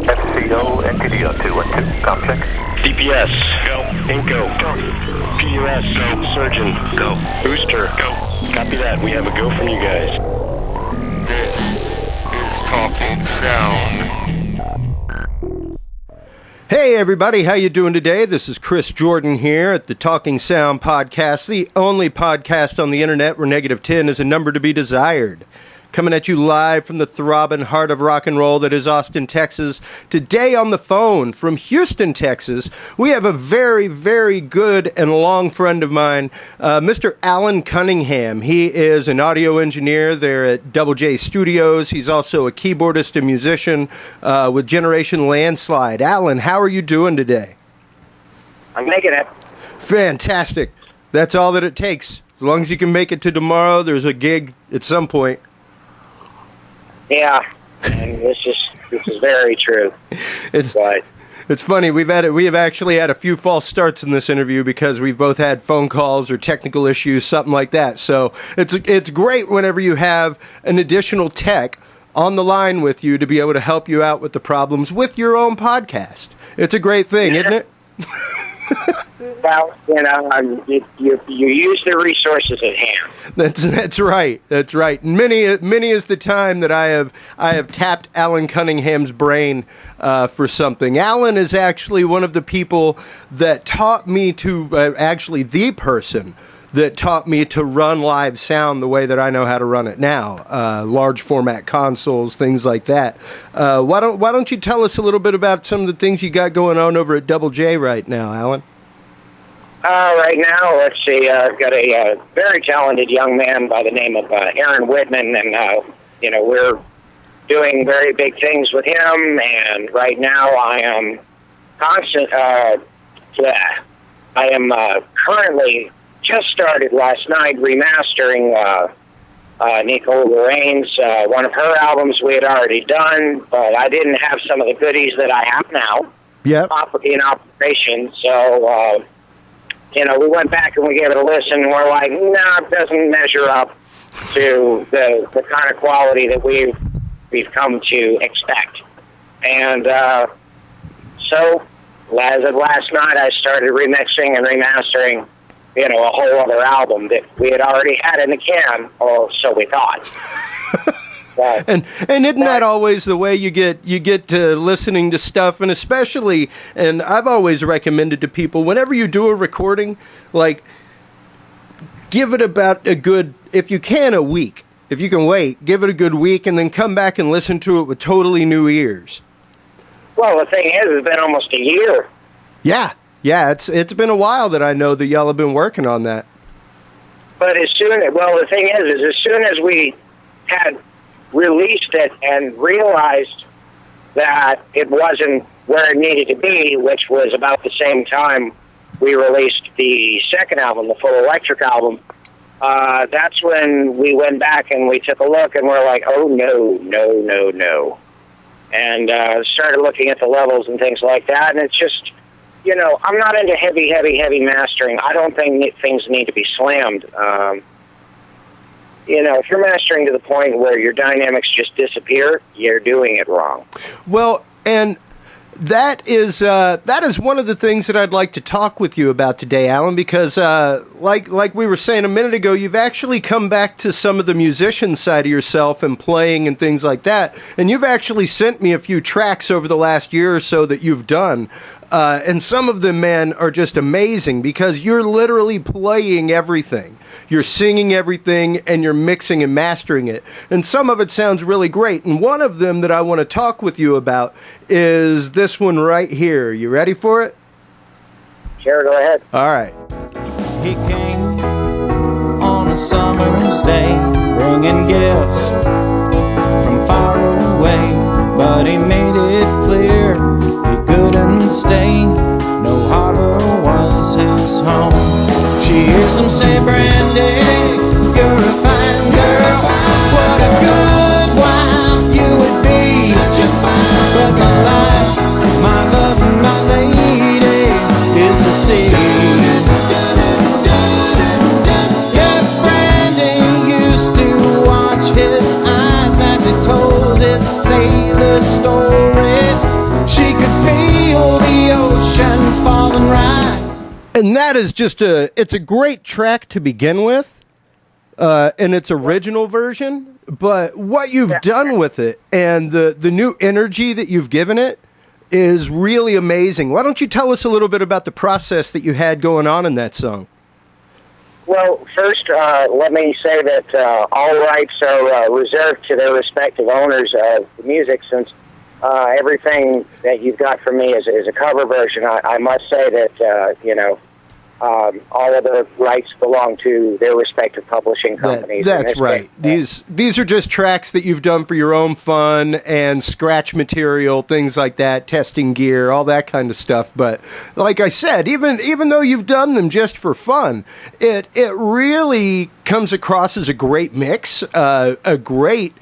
FCO, NTDO 212, complex. DPS, go. Inco, go. PUS, go. Surgeon, go. Booster, go. Copy that. We have a go from you guys. This is Talking Sound. Hey everybody, how you doing today? This is Chris Jordan here at the Talking Sound Podcast, the only podcast on the internet where negative 10 is a number to be desired. Coming at you live from the throbbing heart of rock and roll that is Austin, Texas. Today on the phone from Houston, Texas, we have a very, very good and long friend of mine, Mr. Alan Cunningham. He is an audio engineer there at Double J Studios. He's also a keyboardist and musician with Generation Landslide. Alan, how are you doing today? I'm making it. Fantastic. That's all that it takes. As long as you can make it to tomorrow, there's a gig at some point. Yeah, and this is very true. It's funny. We have actually had a few false starts in this interview because we've both had phone calls or technical issues, something like that. So it's great whenever you have an additional tech on the line with you to be able to help you out with the problems with your own podcast. It's a great thing, isn't it? Well, you use the resources at hand. That's right. That's right. Many is the time that I have tapped Alan Cunningham's brain for something. Alan is actually one of the people that taught me to actually the person that taught me to run live sound the way that I know how to run it now. Large format consoles, things like that. Why don't you tell us a little bit about some of the things you got going on over at Double J right now, Alan? Right now, let's see. I've got a very talented young man by the name of Aaron Whitman, and we're doing very big things with him. And right now, I am currently just started last night remastering Nicole Lorraine's one of her albums we had already done, but I didn't have some of the goodies that I have now. Yep. In operation, so. We went back and we gave it a listen, and we're like, no, it doesn't measure up to the kind of quality that we've come to expect. And so, as of last night, I started remixing and remastering, a whole other album that we had already had in the can, or so we thought. And isn't that always the way you get to listening to stuff, and especially, and I've always recommended to people, whenever you do a recording, like, give it about a good, if you can, a week. If you can wait, give it a good week, and then come back and listen to it with totally new ears. Well, the thing is, it's been almost a year. Yeah, it's been a while that I know that y'all have been working on that. But the thing is as soon as we had released it and realized that it wasn't where it needed to be, which was about the same time we released the second album, the full electric album, that's when we went back and we took a look and we're like, oh, no. And started looking at the levels and things like that, and it's just, I'm not into heavy mastering. I don't think things need to be slammed. If you're mastering to the point where your dynamics just disappear, you're doing it wrong. Well, and that is one of the things that I'd like to talk with you about today, Alan, because like we were saying a minute ago, you've actually come back to some of the musician side of yourself and playing and things like that, and you've actually sent me a few tracks over the last year or so that you've done. And some of them, man, are just amazing because you're literally playing everything. You're singing everything, and you're mixing and mastering it. And some of it sounds really great. And one of them that I want to talk with you about is this one right here. You ready for it? Sure, go ahead. All right. He came on a summer's day, bringing gifts from far away. But he made it clear he couldn't stay. No harbor was his home. She hears him say, Brandy, you're a fine girl. What a good wife you would be. Such a fine But my life, my love, my lady is the sea. Yeah, Brandy used to watch his eyes her stories. She could feel the ocean falling rise. And that is just it's a great track to begin with, in its original version, but what you've done with it and the new energy that you've given it is really amazing. Why don't you tell us a little bit about the process that you had going on in that song? Well, first, let me say that all rights are reserved to their respective owners of the music, since everything that you've got from me is a cover version. I must say that, all of the rights belong to their respective publishing companies. That's right. These are just tracks that you've done for your own fun and scratch material, things like that, testing gear, all that kind of stuff. But like I said, even though you've done them just for fun, it really comes across as a great mix, a great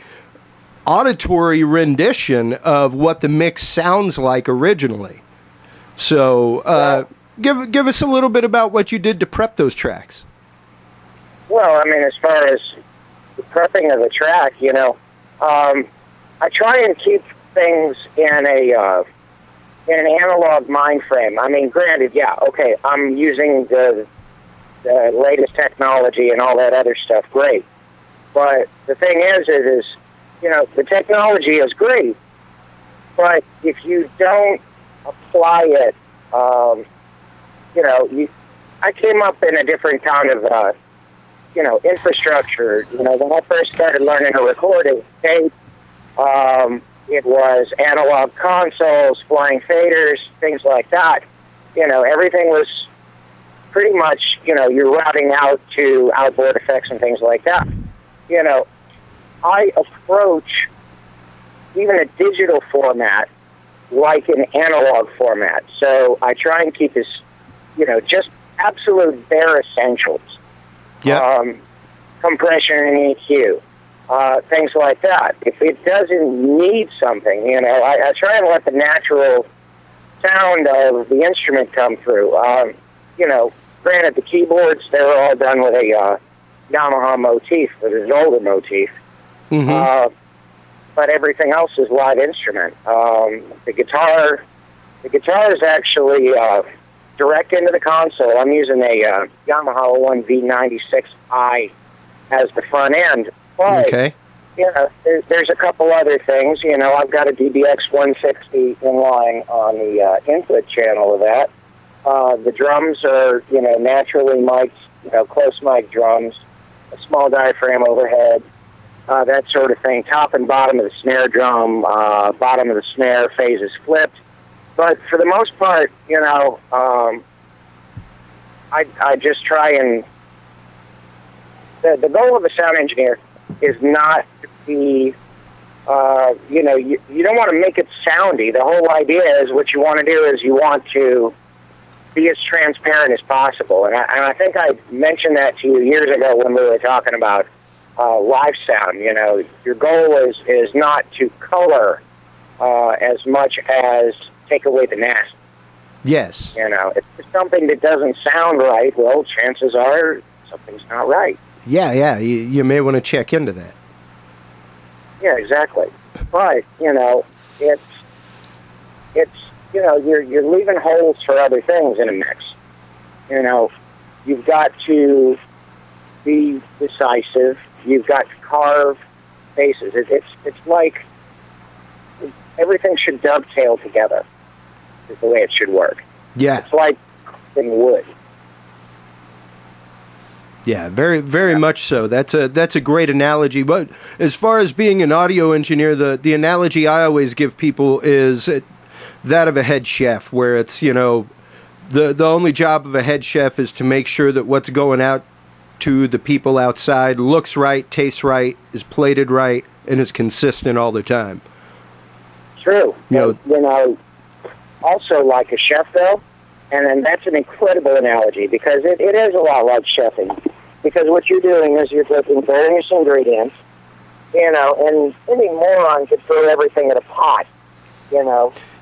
auditory rendition of what the mix sounds like originally. So, Give us a little bit about what you did to prep those tracks. Well, I mean, as far as the prepping of the track, I try and keep things in an analog mind frame. I mean, granted, I'm using the latest technology and all that other stuff, great. But the thing is, the technology is great, but if you don't apply it, I came up in a different kind of, infrastructure. When I first started learning to record tape, it was analog consoles, flying faders, things like that. Everything was pretty much, you're routing out to outboard effects and things like that. I approach even a digital format like an analog format. So I try and keep this, just absolute bare essentials. Yeah. Compression and EQ, things like that. If it doesn't need something, I try and let the natural sound of the instrument come through. Granted, the keyboards, they were all done with a Yamaha motif, with an older motif. Mm-hmm. But everything else is live instrument. The guitar is actually direct into the console. I'm using a Yamaha 1 V96i as the front end. But, okay. There's a couple other things. I've got a DBX 160 inline on the input channel of that. The drums are, naturally mic'd, close mic drums, a small diaphragm overhead, that sort of thing. Top and bottom of the snare drum, bottom of the snare phase is flipped. But for the most part, I just try and... The goal of a sound engineer is not to be, you don't want to make it soundy. The whole idea is what you want to do is you want to be as transparent as possible. And I think I mentioned that to you years ago when we were talking about live sound. Your goal is not to color as much as take away the nasty. Yes. If there's something that doesn't sound right, well, chances are something's not right. Yeah, you may want to check into that. Yeah, exactly. But, you're leaving holes for other things in a mix. You've got to be decisive. You've got to carve faces. It's like everything should dovetail together is the way it should work. Yeah. It's like in wood. Yeah, very, very much so. That's a great analogy. But as far as being an audio engineer, the analogy I always give people is that of a head chef, where it's, the only job of a head chef is to make sure that what's going out to the people outside looks right, tastes right, is plated right, and is consistent all the time. True. Also like a chef, though, and then that's an incredible analogy because it is a lot like chefing. Because what you're doing is you're taking various ingredients, and any moron could throw everything in a pot,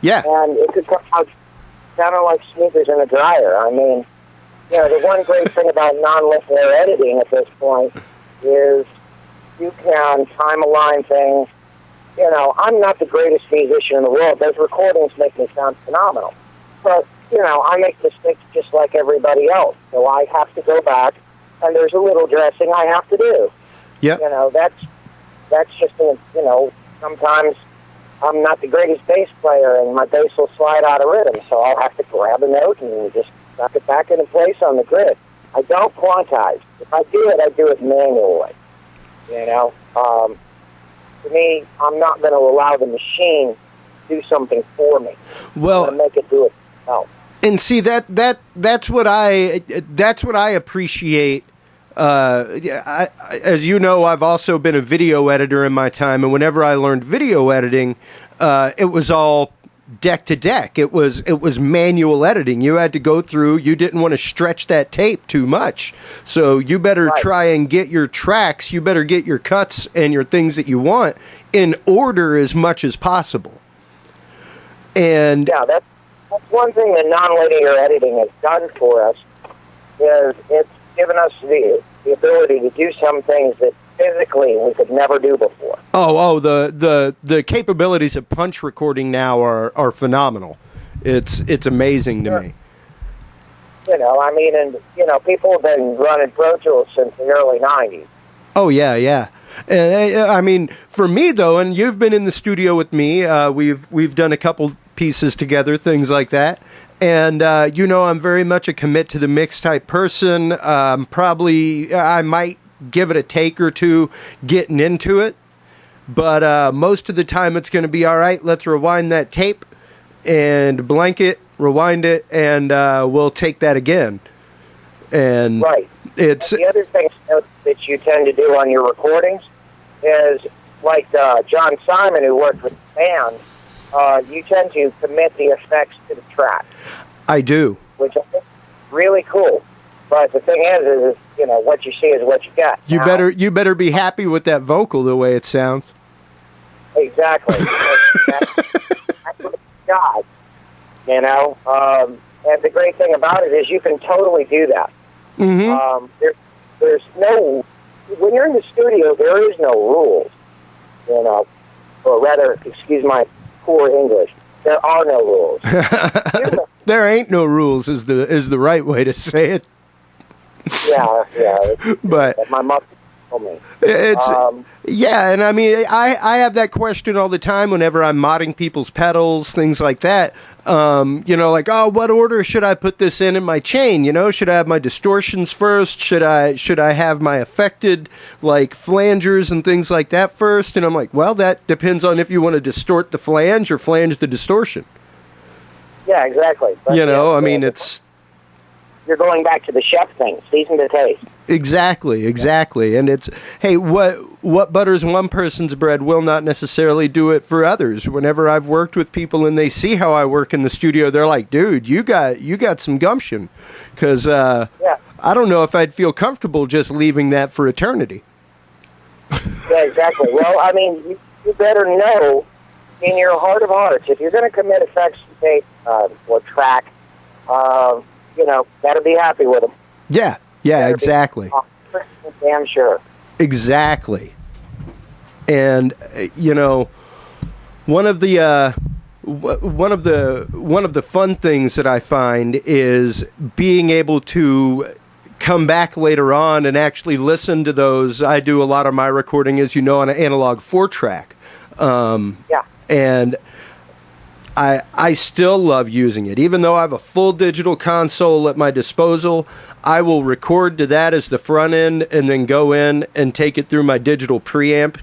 Yeah. And it could come out sounding like sneakers in a dryer. I mean, the one great thing about non-linear editing at this point is you can time-align things I'm not the greatest musician in the world. Those recordings make me sound phenomenal. But, I make mistakes just like everybody else. So I have to go back, and there's a little dressing I have to do. Yep. That's just, sometimes I'm not the greatest bass player, and my bass will slide out of rhythm, so I'll have to grab a note and just knock it back into place on the grid. I don't quantize. If I do it manually. To me, I'm not going to allow the machine to do something for me. Well, I'm going to make it do it itself. And see that's what I appreciate. As you know, I've also been a video editor in my time, and whenever I learned video editing, it was all deck to deck. It was manual editing. You had to go through. You didn't want to stretch that tape too much, so you better try and get your tracks. You better get your cuts and your things that you want in order as much as possible. And yeah, that's one thing that non-linear editing has done for us. Is it's given us the ability to do some things that physically we could never do before. The capabilities of punch recording now are phenomenal. It's amazing to me. People have been running Pro Tools since the early 90s. Oh, yeah. And for me, though, and you've been in the studio with me, we've done a couple pieces together, things like that. And, I'm very much a commit to the mix type person. I might give it a take or two getting into it. But most of the time it's going to be, all right, let's rewind that tape and blank it, rewind it, and we'll take that again. And right. It's the other thing that you tend to do on your recordings is, like John Simon, who worked with the band, you tend to commit the effects to the track. I do. Which I think is really cool. But the thing is what you see is what you get. You better be happy with that vocal the way it sounds. Exactly. That's what it's got. And the great thing about it is you can totally do that. Mm-hmm. There's no, when you're in the studio, there is no rules. Or rather, excuse my poor English, there are no rules. There ain't no rules is the right way to say it. Yeah. But my mother told me. It's and I have that question all the time whenever I'm modding people's pedals, things like that. What order should I put this in my chain? Should I have my distortions first? Should I have my affected flangers and things like that first? And I'm like, well, that depends on if you want to distort the flange or flange the distortion. Yeah, exactly. But, it's... You're going back to the chef thing, season to taste. Exactly. And it's, hey, what butters one person's bread will not necessarily do it for others. Whenever I've worked with people and they see how I work in the studio, they're like, dude, you got some gumption. Because I don't know if I'd feel comfortable just leaving that for eternity. Yeah, exactly. Well, you better know in your heart of hearts, if you're going to commit effects to tape or track, better be happy with them. Yeah, exactly. Damn sure. Exactly. And one of the fun things that I find is being able to come back later on and actually listen to those. I do a lot of my recording, as you know, on an analog 4-track. And I still love using it. Even though I have a full digital console at my disposal, I will record to that as the front end and then go in and take it through my digital preamp.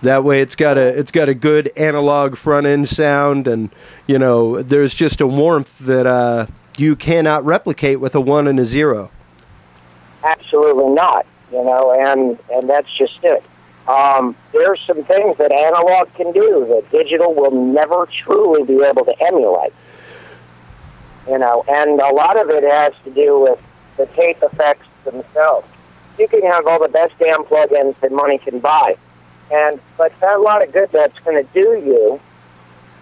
That way it's got a good analog front end sound, and there's just a warmth that you cannot replicate with a 1 and a 0. Absolutely not. And that's just it. There's some things that analog can do that digital will never truly be able to emulate. And a lot of it has to do with the tape effects themselves. You can have all the best damn plugins that money can buy, but a lot of good that's going to do you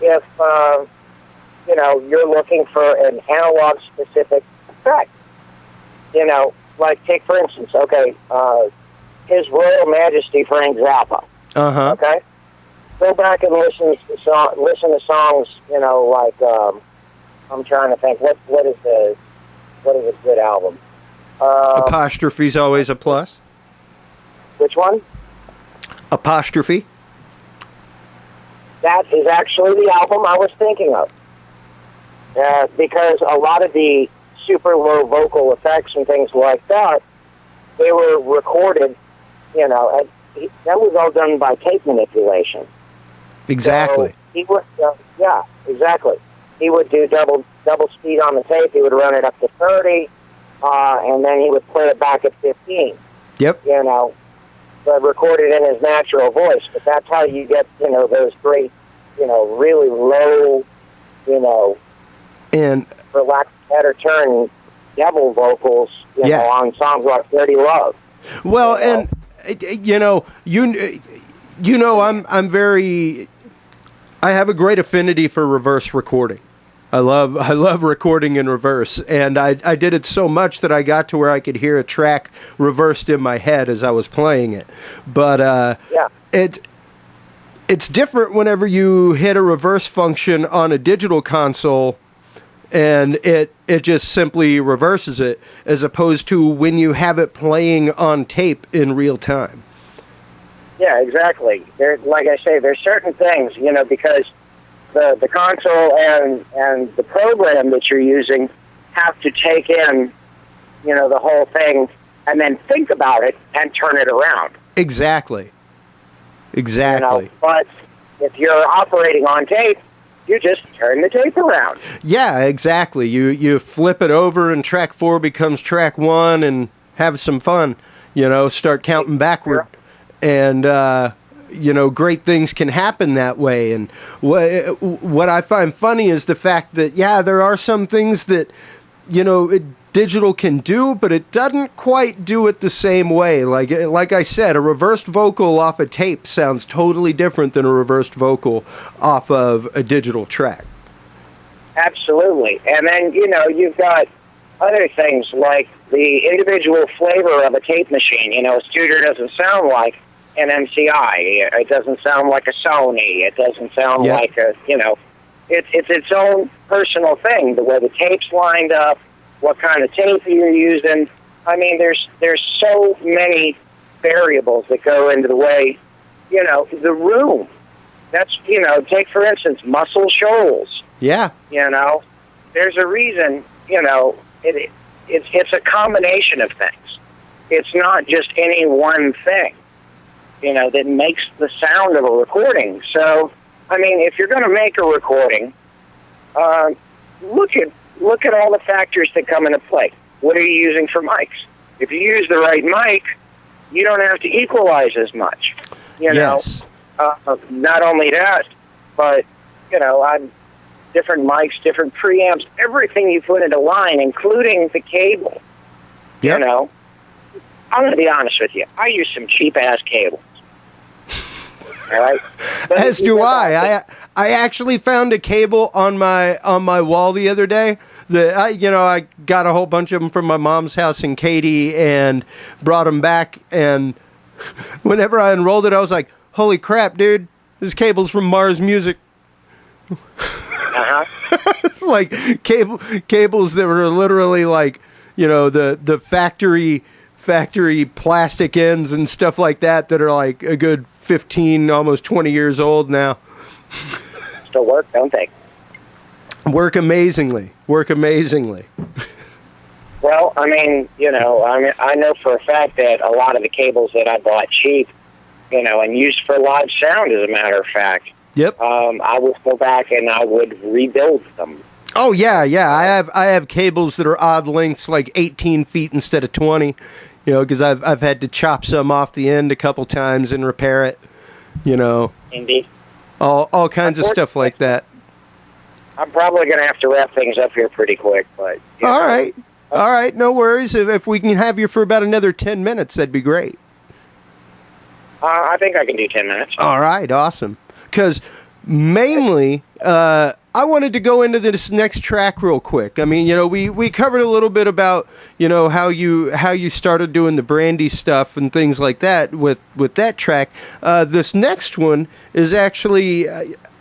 if you're looking for an analog specific effect. Take for instance, His Royal Majesty Frank Zappa. Uh-huh. Okay? go back and listen to songs. You know, like I'm trying to think what is a good album. Apostrophe's always a plus. Which one? Apostrophe. That is actually the album I was thinking of. Because a lot of the super low vocal effects and things like that, they were recorded, you know, and that was all done by tape manipulation. Exactly. So he would, yeah, exactly. He would do double speed on the tape. He would run it up to 30, and then he would play it back at 15. Yep. You know, but recorded in his natural voice. But that's how you get, you know, those great, you know, really low, you know, and for lack of a better term, devil vocals, you know, on songs like "Dirty Love." Well, and you know, I'm very. I have a great affinity for reverse recording. I love recording in reverse, and I did it so much that I got to where I could hear a track reversed in my head as I was playing it. But it's different whenever you hit a reverse function on a digital console, and it just simply reverses it, as opposed to when you have it playing on tape in real time. Yeah, exactly. Like I say, there's certain things, you know, because the console and the program that you're using have to take in, you know, the whole thing and then think about it and turn it around. Exactly. You know, but if you're operating on tape, you just turn the tape around. Yeah, exactly. You flip it over and track 4 becomes track 1 and have some fun. You know, start counting backward. And, you know, great things can happen that way. And what I find funny is the fact that, yeah, there are some things that, you know, digital can do, but it doesn't quite do it the same way. Like I said, a reversed vocal off a tape sounds totally different than a reversed vocal off of a digital track. Absolutely. And then, you know, you've got other things like the individual flavor of a tape machine. You know, a Studer doesn't sound like an MCI. It doesn't sound like a Sony. It doesn't sound like a, you know, it's its own personal thing, the way the tape's lined up, what kind of tape you're using. I mean, there's so many variables that go into the way, you know, the room. That's, you know, take, for instance, Muscle Shoals. Yeah. You know, there's a reason, you know, it's a combination of things. It's not just any one thing, you know, that makes the sound of a recording. So, I mean, if you're going to make a recording, look at all the factors that come into play. What are you using for mics? If you use the right mic, you don't have to equalize as much. You know, not only that, but, you know, different mics, different preamps, everything you put into line, including the cable. Yep. You know, I'm going to be honest with you. I use some cheap-ass cables. All right? As do I. I actually found a cable on my wall the other day. I got a whole bunch of them from my mom's house in Katy and brought them back. And whenever I unrolled it, I was like, "Holy crap, dude! This cable's from Mars Music." Like cables that were literally like, you know, the factory plastic ends and stuff like that are like a good 15, almost 20 years old now. Still work, don't they? Work amazingly. Well, I mean, you know, I know for a fact that a lot of the cables that I bought cheap, you know, and used for live sound, as a matter of fact. Yep. I would go back and I would rebuild them. Oh yeah. I have cables that are odd lengths, like 18 feet instead of 20. You know, because I've had to chop some off the end a couple times and repair it. You know. Indeed. All kinds of stuff like that. I'm probably going to have to wrap things up here pretty quick, but... All right, no worries. If we can have you for about another 10 minutes, that'd be great. I think I can do 10 minutes. All right, awesome. Because mainly, I wanted to go into this next track real quick. I mean, we covered a little bit about, how you started doing the Brandy stuff and things like that with that track. This next one is actually,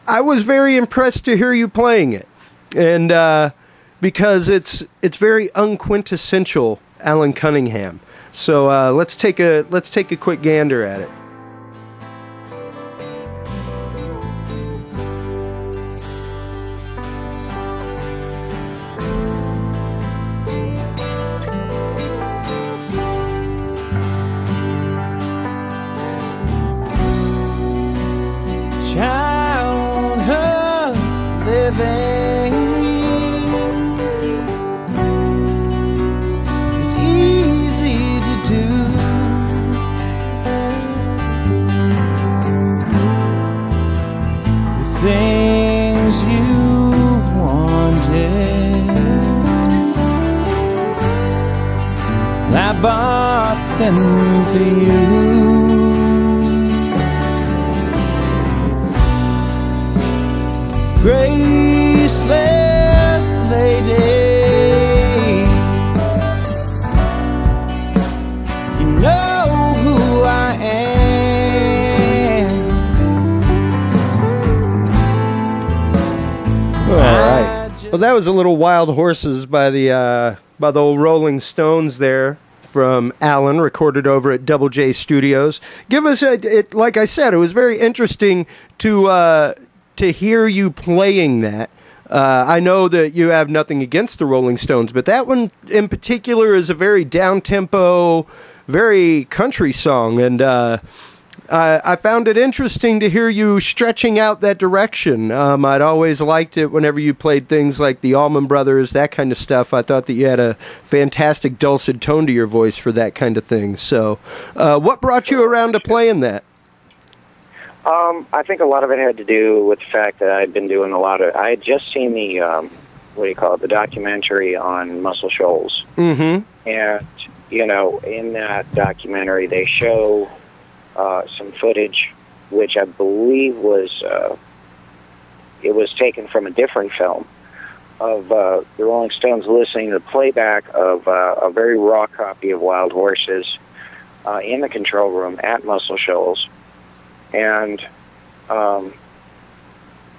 I was very impressed to hear you playing it, and because it's very unquintessential Alan Cunningham. So let's take a quick gander at it. Childhood living is easy to do. The things you wanted, I bought them for you. Graceless lady, you know who I am. All right. Well, that was a little Wild Horses by the old Rolling Stones there from Alan, recorded over at Double J Studios. Give us like I said, it was very interesting to hear you playing that. I know that you have nothing against the Rolling Stones, but that one in particular is a very down-tempo, very country song, and I found it interesting to hear you stretching out that direction. I'd always liked it whenever you played things like the Allman Brothers, that kind of stuff. I thought that you had a fantastic dulcet tone to your voice for that kind of thing. So what brought you around to playing that? I think a lot of it had to do with the fact that I'd been doing I had just seen the, the documentary on Muscle Shoals. Mm-hmm. And, in that documentary, they show some footage, which I believe it was taken from a different film, of the Rolling Stones listening to the playback of a very raw copy of Wild Horses in the control room at Muscle Shoals. And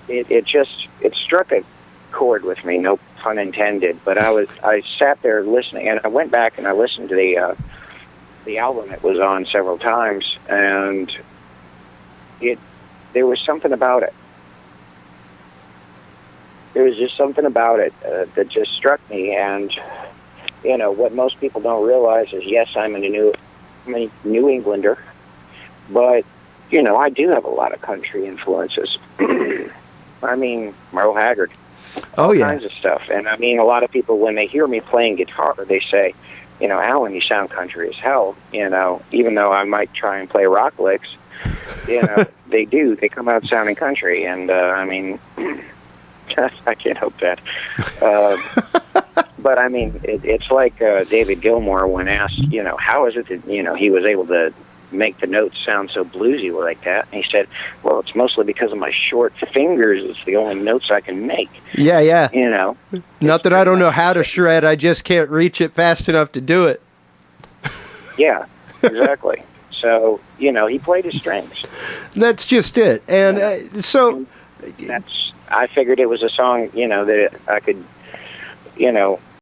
it struck a chord with me, no pun intended. But I sat there listening, and I went back and I listened to the album it was on several times, and there was something about it. There was just something about it that just struck me. And what most people don't realize is, yes, I'm a New Englander, but I do have a lot of country influences. I mean, Merle Haggard, all kinds of stuff. And I mean, a lot of people, when they hear me playing guitar, they say, Alan, you sound country as hell. Even though I might try and play rock licks, they do. They come out sounding country. And I mean, I can't help that. But I mean, it's like David Gilmour when asked, how is it that, he was able to make the notes sound so bluesy like that. And he said, well, it's mostly because of my short fingers. It's the only notes I can make. Yeah. Not that I don't know how to shred. shred, I just can't reach it fast enough to do it. Yeah, exactly. So, he played his strengths. That's just it. And so... I figured it was a song, that I could,